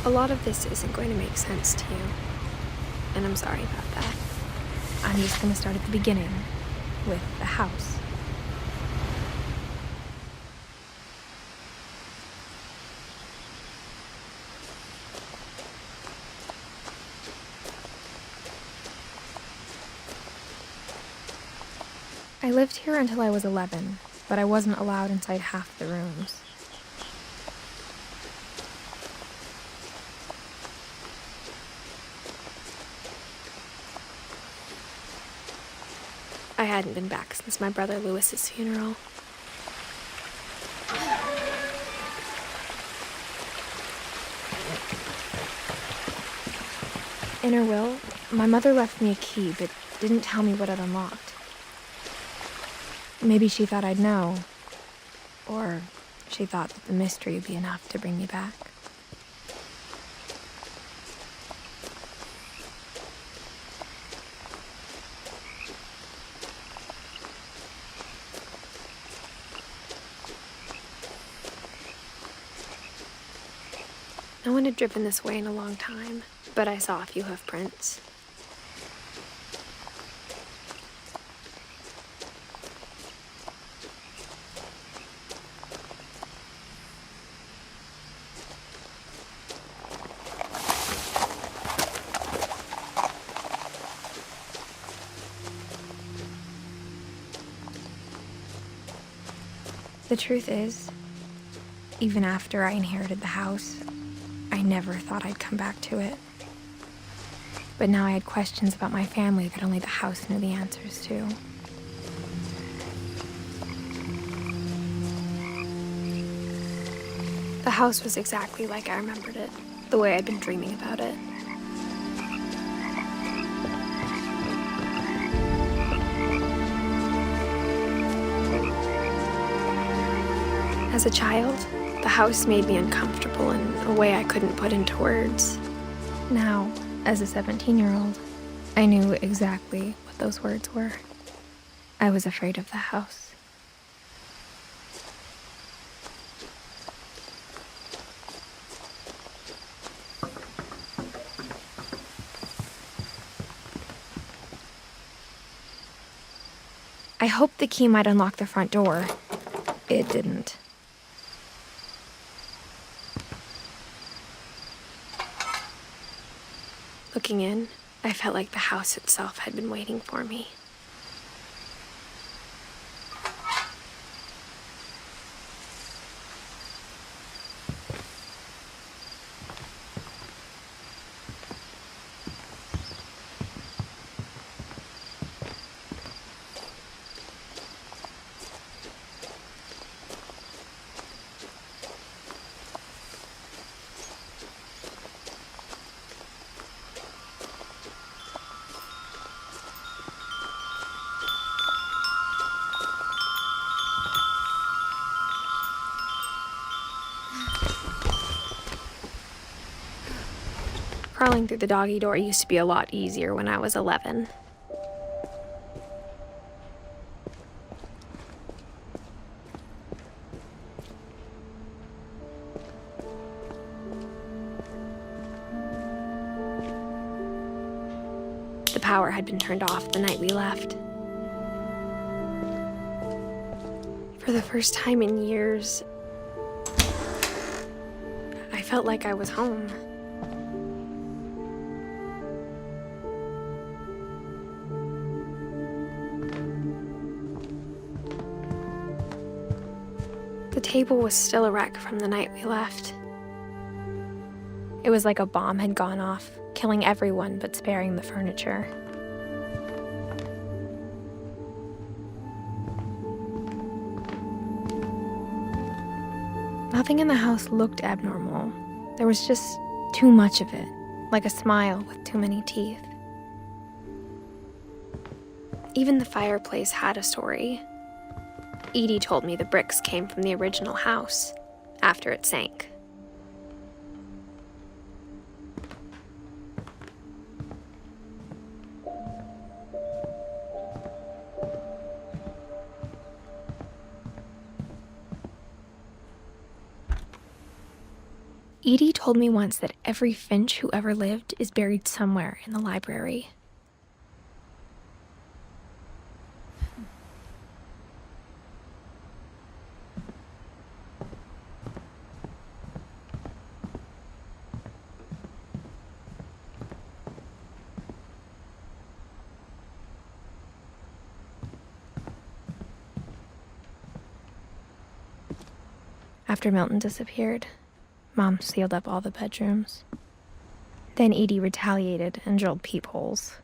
A lot of this isn't going to make sense to you, and I'm sorry about that. I'm just going to start at the beginning, with the house. I lived here until I was 11, but I wasn't allowed inside half the rooms. I hadn't been back since my brother Lewis's funeral. In her will, my mother left me a key, but didn't tell me what it unlocked. Maybe she thought I'd know, or she thought that the mystery would be enough to bring me back. No one had driven this way in a long time, but I saw a few hoof prints. The truth is, even after I inherited the house, I never thought I'd come back to it. But now I had questions about my family that only the house knew the answers to. The house was exactly like I remembered it, the way I'd been dreaming about it. As a child, the house made me uncomfortable in a way I couldn't put into words. Now, as a 17-year-old, I knew exactly what those words were. I was afraid of the house. I hoped the key might unlock the front door. It didn't. Looking in, I felt like the house itself had been waiting for me. Crawling through the doggy door used to be a lot easier when I was 11. The power had been turned off the night we left. For the first time in years, I felt like I was home. The table was still a wreck from the night we left. It was like a bomb had gone off, killing everyone but sparing the furniture. Nothing in the house looked abnormal. There was just too much of it, like a smile with too many teeth. Even the fireplace had a story. Edie told me the bricks came from the original house, after it sank. Edie told me once that every Finch who ever lived is buried somewhere in the library. After Milton disappeared, Mom sealed up all the bedrooms. Then Edie retaliated and drilled peepholes.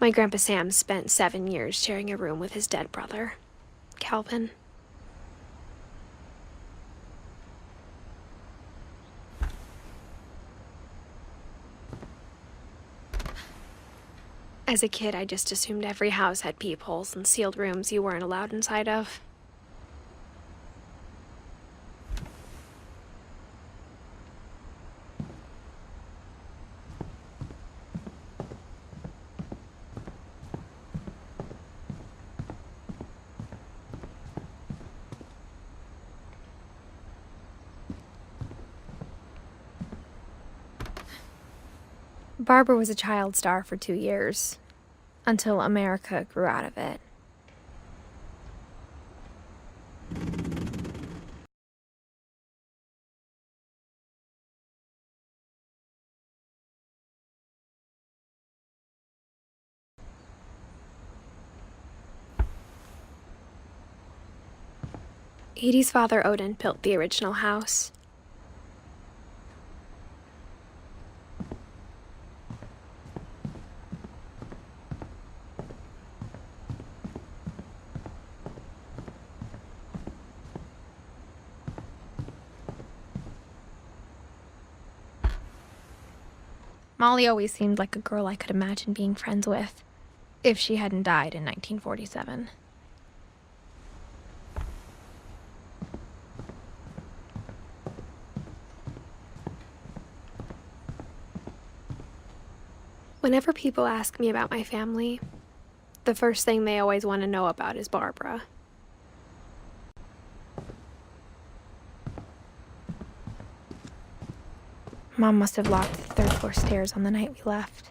My Grandpa Sam spent 7 years sharing a room with his dead brother, Calvin. As a kid, I just assumed every house had peepholes and sealed rooms you weren't allowed inside of. Barbara was a child star for 2 years, until America grew out of it. Edie's father, Odin, built the original house. Molly always seemed like a girl I could imagine being friends with, if she hadn't died in 1947. Whenever people ask me about my family, the first thing they always want to know about is Barbara. Mom must have locked the third floor stairs on the night we left.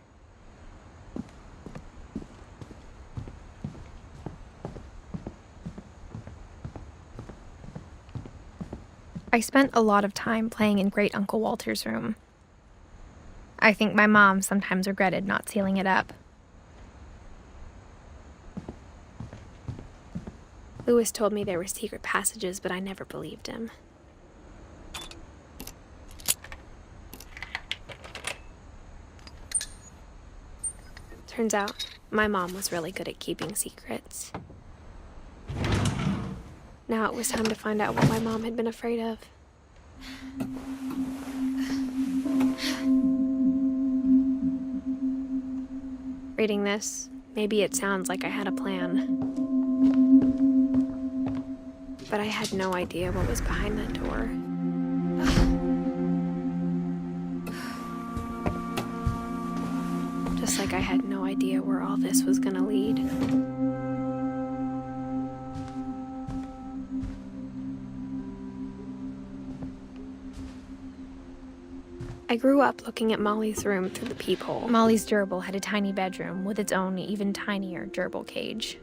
I spent a lot of time playing in Great Uncle Walter's room. I think my mom sometimes regretted not sealing it up. Lewis told me there were secret passages, but I never believed him. Turns out, my mom was really good at keeping secrets. Now it was time to find out what my mom had been afraid of. Reading this, maybe it sounds like I had a plan. But I had no idea what was behind that door. Just like I had no idea where all this was gonna lead. I grew up looking at Molly's room through the peephole. Molly's gerbil had a tiny bedroom with its own even tinier gerbil cage.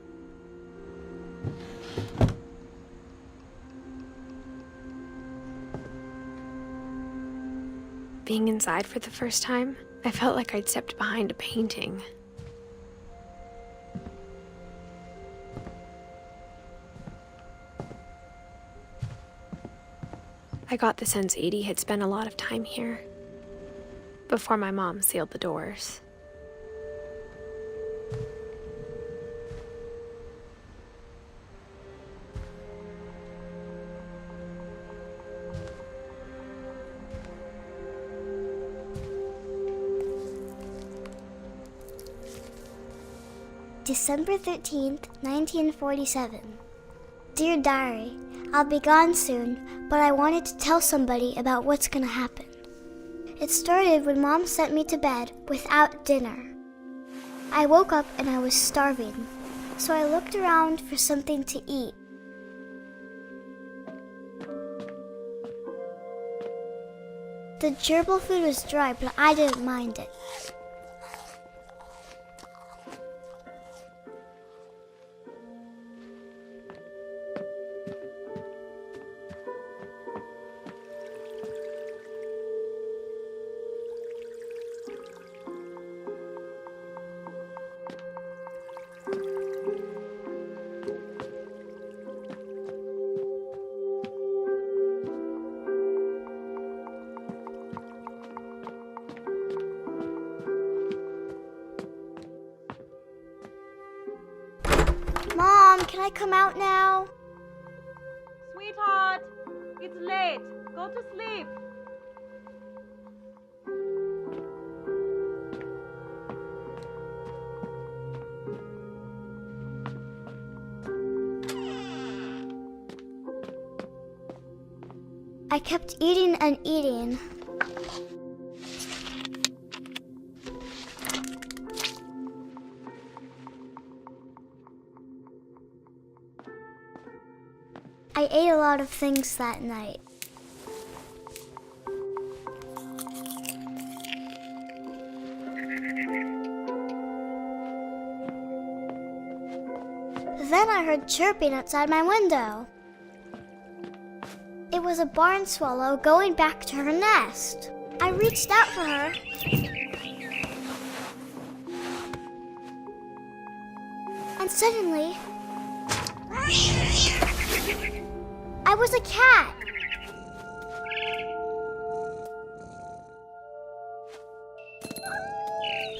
Being inside for the first time, I felt like I'd stepped behind a painting. I got the sense Edie had spent a lot of time here, before my mom sealed the doors. December 13th, 1947. Dear Diary, I'll be gone soon, but I wanted to tell somebody about what's gonna happen. It started when Mom sent me to bed without dinner. I woke up and I was starving, so I looked around for something to eat. The gerbil food was dry, but I didn't mind it. Mom, can I come out now? Sweetheart, it's late. Go to sleep. I kept eating and eating. I ate a lot of things that night. Then I heard chirping outside my window. It was a barn swallow going back to her nest. I reached out for her. And suddenly, I was a cat.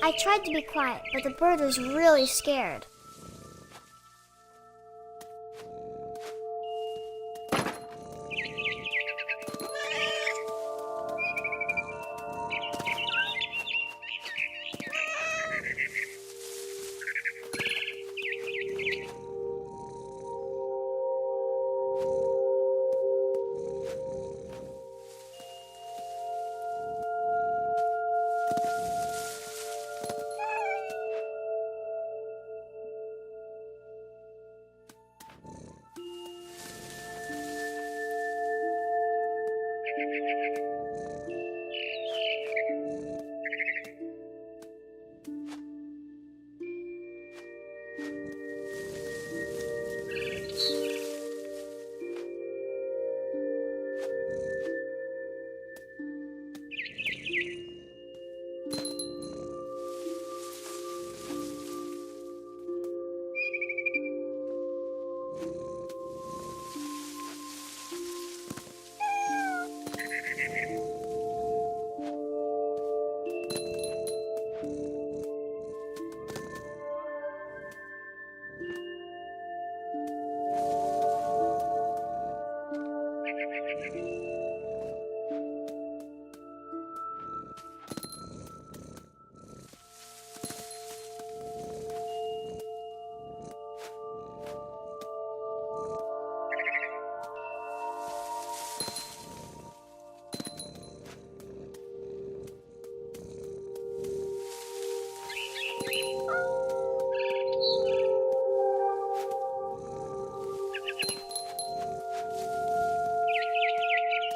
I tried to be quiet, but the bird was really scared.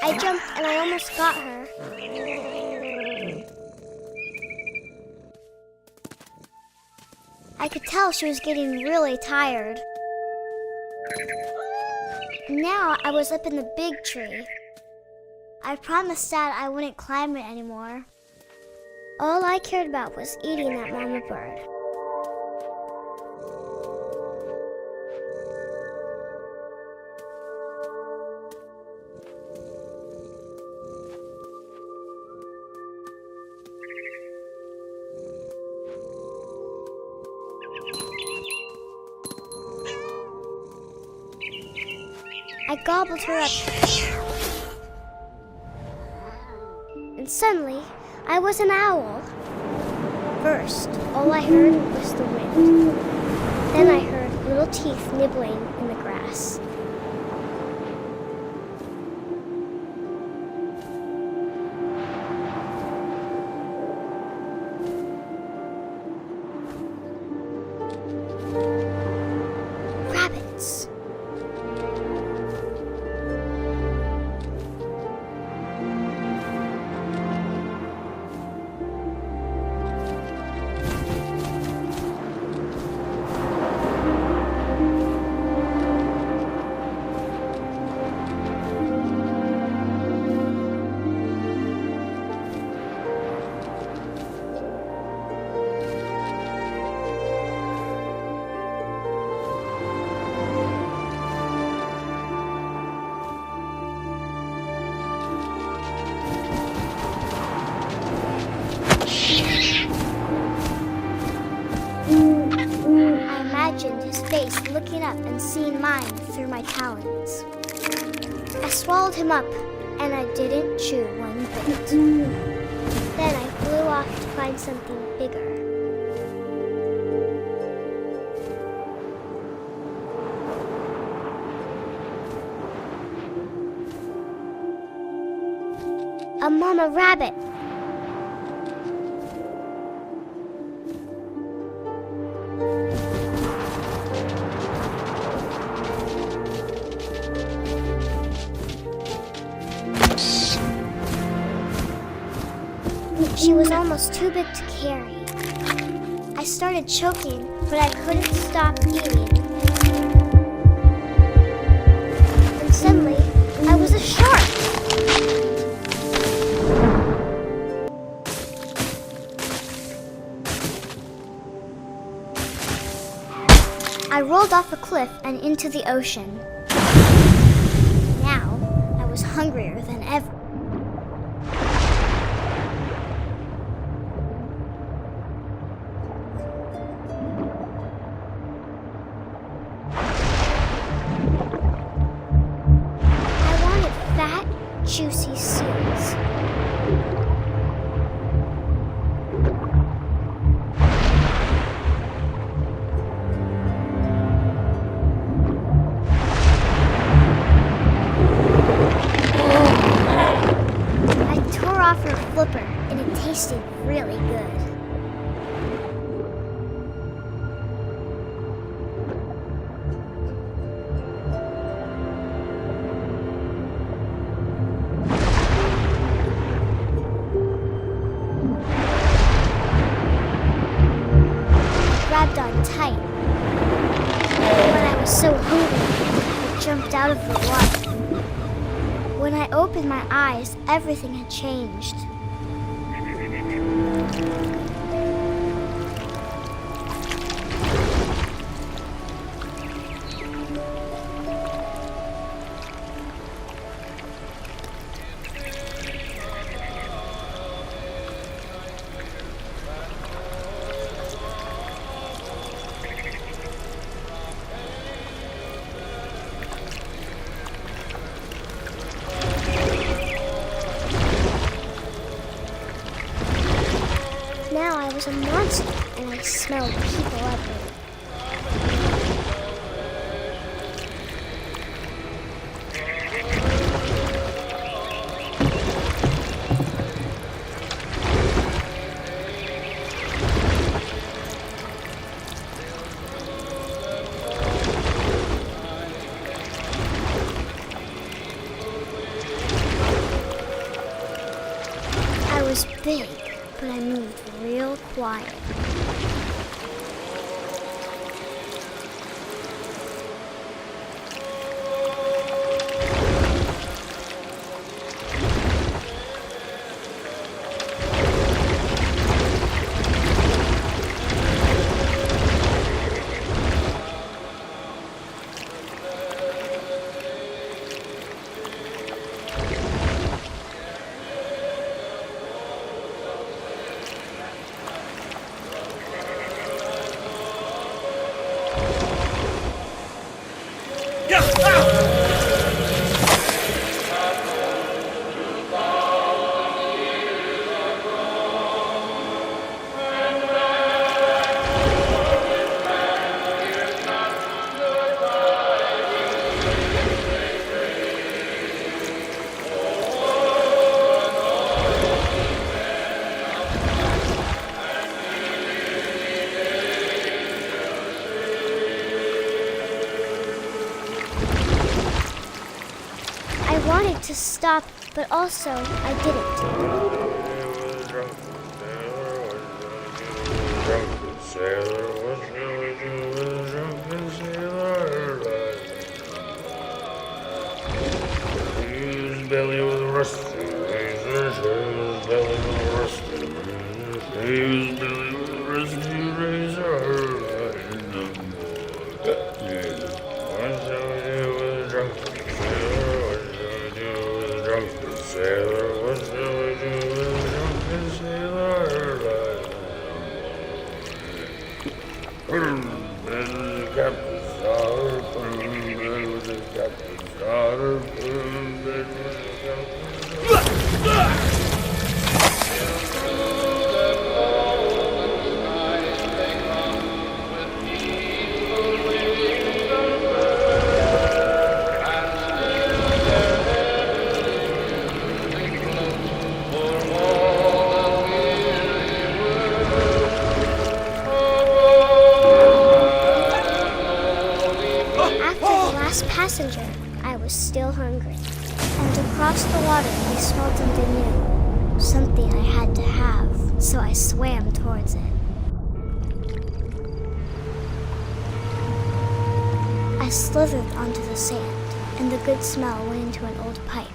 I jumped and I almost got her. I could tell she was getting really tired. Now I was up in the big tree. I promised Dad I wouldn't climb it anymore. All I cared about was eating that mama bird. I gobbled her up. And suddenly, I was an owl. First, all I heard was the wind. Then I heard little teeth nibbling in the grass. up and seen mine through my talons. I swallowed him up, and I didn't chew one bit. Then I flew off to find something bigger. A mama rabbit. She was almost too big to carry. I started choking, but I couldn't stop eating. And suddenly, I was a shark. I rolled off a cliff and into the ocean. Now, I was hungrier than ever. I wanted fat, juicy seals. Off her flipper, and it tasted really good. Grabbed on tight. But I was so hungry, I jumped out of the water. When I opened my eyes, everything had changed. Now I was a monster, and I smelled people everywhere. I was big, but I moved real quiet. I wanted to stop, but also I didn't. Belly with a rusty razor, his belly with a rusty razor, his belly with a rusty razor. What shall we do with a drunken sailor? What shall we do with a drunken sailor? What shall we do with a drunken sailor? And the captain's our crossed the water, I smelled something new. Something I had to have, so I swam towards it. I slithered onto the sand, and the good smell went into an old pipe.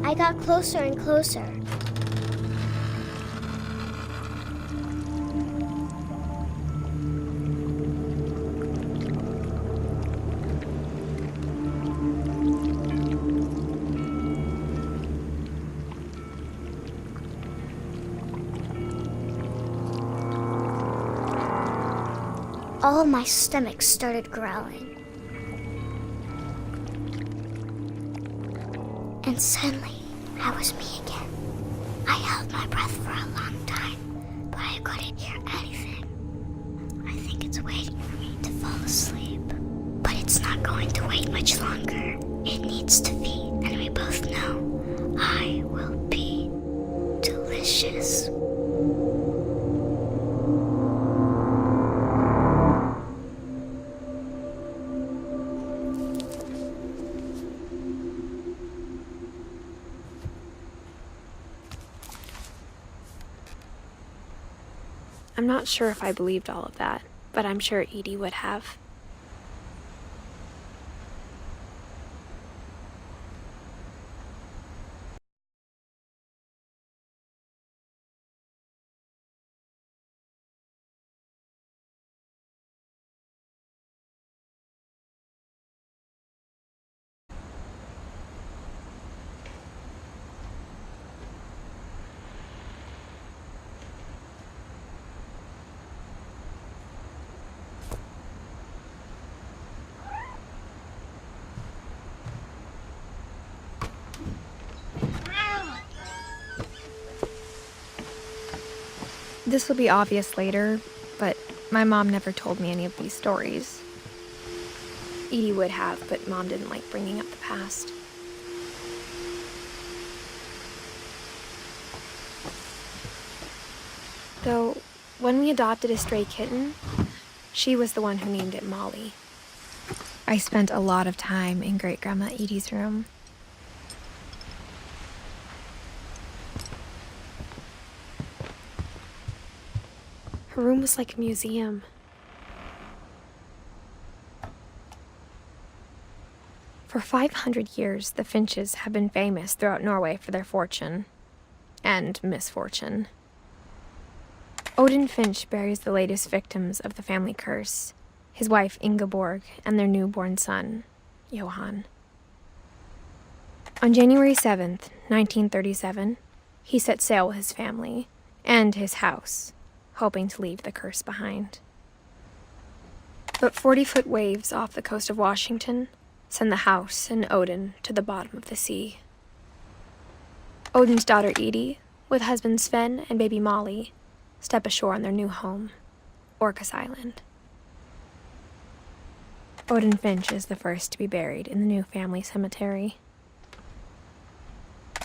I got closer and closer. All of my stomach started growling. And suddenly, I was me again. I held my breath for a long time, but I couldn't hear anything. I think it's waiting for me to fall asleep. But it's not going to wait much longer. It needs to be, and we both know I will be delicious. I'm not sure if I believed all of that, but I'm sure Edie would have. This will be obvious later, but my mom never told me any of these stories. Edie would have, but Mom didn't like bringing up the past. Though, when we adopted a stray kitten, she was the one who named it Molly. I spent a lot of time in Great-Grandma Edie's room. Her room was like a museum. For 500 years, the Finches have been famous throughout Norway for their fortune and misfortune. Odin Finch buries the latest victims of the family curse, his wife Ingeborg and their newborn son, Johan. On January 7th, 1937, he set sail with his family and his house, hoping to leave the curse behind. But 40-foot waves off the coast of Washington send the house and Odin to the bottom of the sea. Odin's daughter Edie, with husband Sven and baby Molly, step ashore on their new home, Orcas Island. Odin Finch is the first to be buried in the new family cemetery.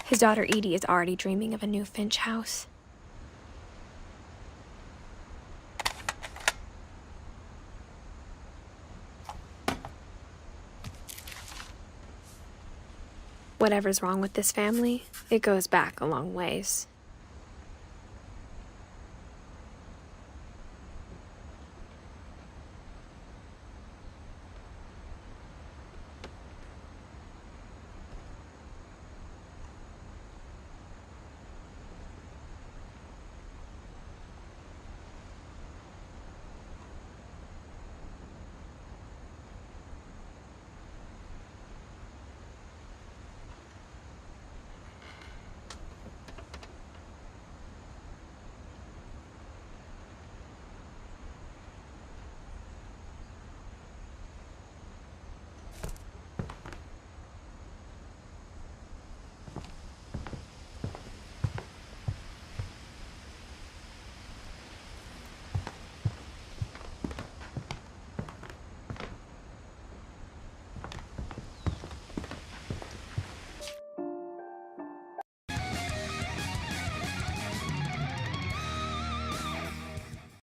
His daughter Edie is already dreaming of a new Finch house. Whatever's wrong with this family, it goes back a long ways.